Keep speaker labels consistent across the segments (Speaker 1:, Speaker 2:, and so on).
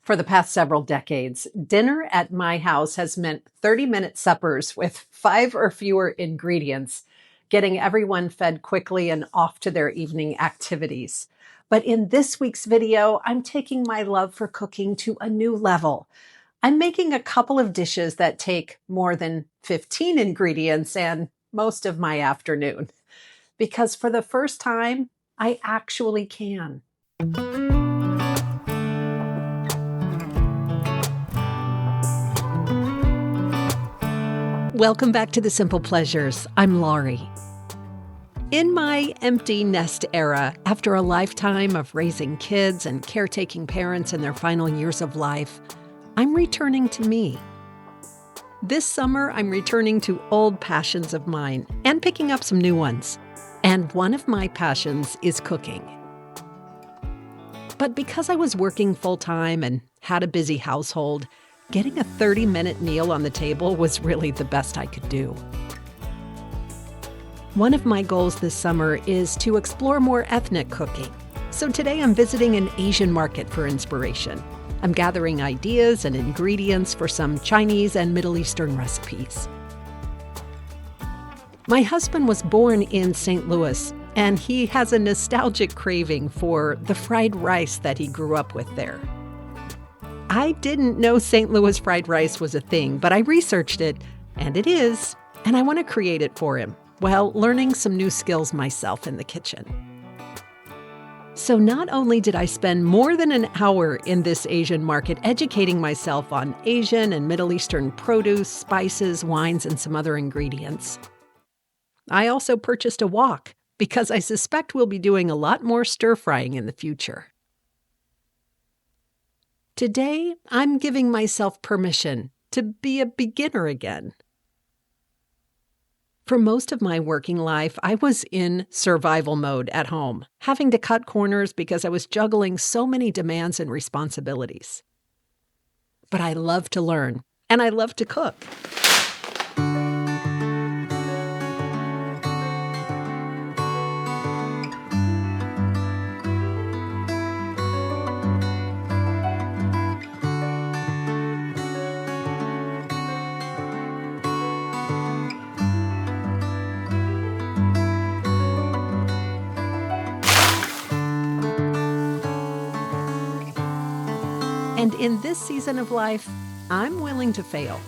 Speaker 1: For the past several decades, dinner at my house has meant 30-minute suppers with 5 or fewer ingredients, getting everyone fed quickly and off to their evening activities. But in this week's video, I'm taking my love for cooking to a new level. I'm making a couple of dishes that take more than 15 ingredients and most of my afternoon. Because for the first time, I actually can. Welcome back to The Simple Pleasures. I'm Laurie. In my empty nest era, after a lifetime of raising kids and caretaking parents in their final years of life, I'm returning to me. This summer, I'm returning to old passions of mine and picking up some new ones. And one of my passions is cooking. But because I was working full-time and had a busy household, getting a 30-minute meal on the table was really the best I could do. One of my goals this summer is to explore more ethnic cooking. So today I'm visiting an Asian market for inspiration. I'm gathering ideas and ingredients for some Chinese and Middle Eastern recipes. My husband was born in St. Louis, and he has a nostalgic craving for the fried rice that he grew up with there. I didn't know St. Louis fried rice was a thing, but I researched it, and it is, and I want to create it for him, while learning some new skills myself in the kitchen. So not only did I spend more than an hour in this Asian market educating myself on Asian and Middle Eastern produce, spices, wines, and some other ingredients, I also purchased a wok because I suspect we'll be doing a lot more stir-frying in the future. Today, I'm giving myself permission to be a beginner again. For most of my working life, I was in survival mode at home, having to cut corners because I was juggling so many demands and responsibilities. But I love to learn, and I love to cook. And in this season of life, I'm willing to fail.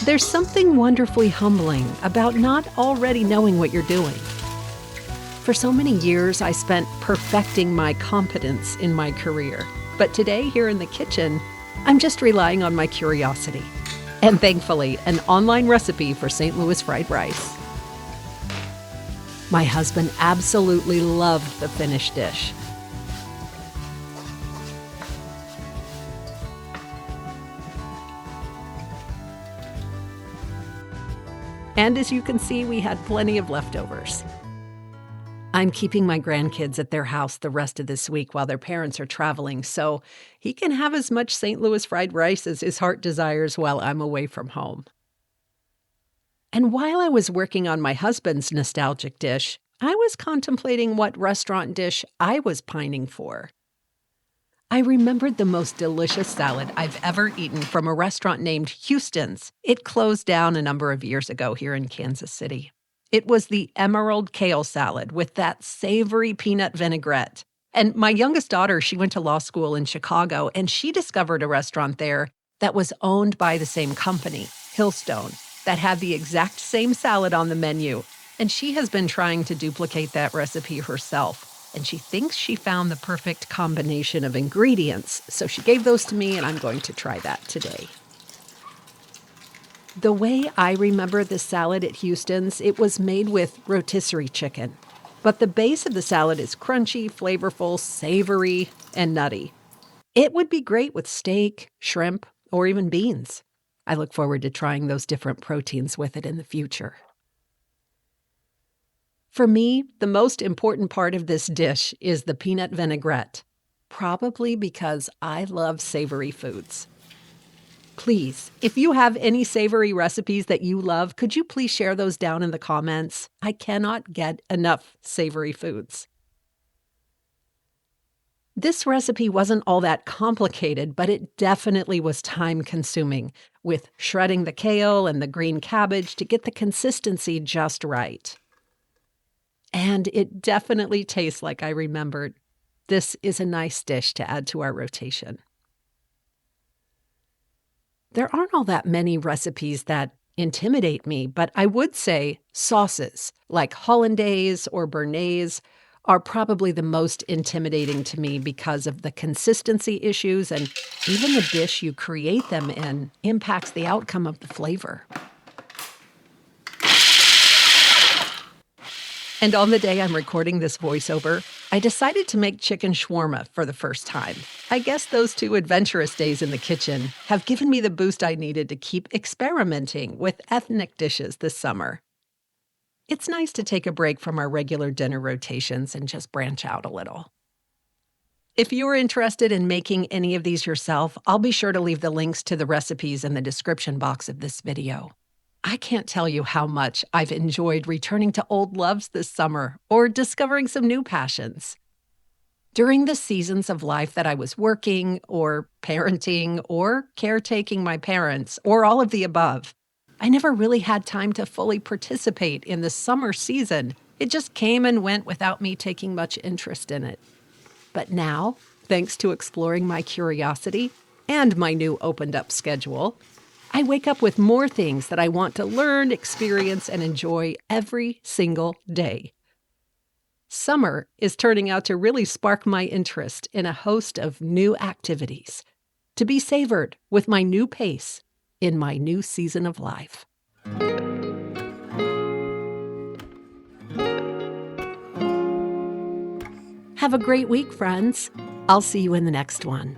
Speaker 1: There's something wonderfully humbling about not already knowing what you're doing. For so many years, I spent perfecting my competence in my career. But today, here in the kitchen, I'm just relying on my curiosity. And thankfully, an online recipe for St. Louis fried rice. My husband absolutely loved the finished dish. And as you can see, we had plenty of leftovers. I'm keeping my grandkids at their house the rest of this week while their parents are traveling, so he can have as much St. Louis fried rice as his heart desires while I'm away from home. And while I was working on my husband's nostalgic dish, I was contemplating what restaurant dish I was pining for. I remembered the most delicious salad I've ever eaten from a restaurant named Houston's. It closed down a number of years ago here in Kansas City. It was the emerald kale salad with that savory peanut vinaigrette. And my youngest daughter, she went to law school in Chicago, and she discovered a restaurant there that was owned by the same company, Hillstone, that had the exact same salad on the menu. And she has been trying to duplicate that recipe herself. And she thinks she found the perfect combination of ingredients. So she gave those to me, and I'm going to try that today. The way I remember the salad at Houston's, it was made with rotisserie chicken. But the base of the salad is crunchy, flavorful, savory, and nutty. It would be great with steak, shrimp, or even beans. I look forward to trying those different proteins with it in the future. For me, the most important part of this dish is the peanut vinaigrette, probably because I love savory foods. Please, if you have any savory recipes that you love, could you please share those down in the comments? I cannot get enough savory foods. This recipe wasn't all that complicated, but it definitely was time-consuming, with shredding the kale and the green cabbage to get the consistency just right. And it definitely tastes like I remembered. This is a nice dish to add to our rotation. There aren't all that many recipes that intimidate me, but I would say sauces like hollandaise or béarnaise are probably the most intimidating to me because of the consistency issues, and even the dish you create them in impacts the outcome of the flavor. And on the day I'm recording this voiceover, I decided to make chicken shawarma for the first time. I guess those 2 adventurous days in the kitchen have given me the boost I needed to keep experimenting with ethnic dishes this summer. It's nice to take a break from our regular dinner rotations and just branch out a little. If you're interested in making any of these yourself, I'll be sure to leave the links to the recipes in the description box of this video. I can't tell you how much I've enjoyed returning to old loves this summer or discovering some new passions. During the seasons of life that I was working or parenting or caretaking my parents or all of the above, I never really had time to fully participate in the summer season. It just came and went without me taking much interest in it. But now, thanks to exploring my curiosity and my new opened-up schedule, I wake up with more things that I want to learn, experience, and enjoy every single day. Summer is turning out to really spark my interest in a host of new activities, to be savored with my new pace in my new season of life. Have a great week, friends. I'll see you in the next one.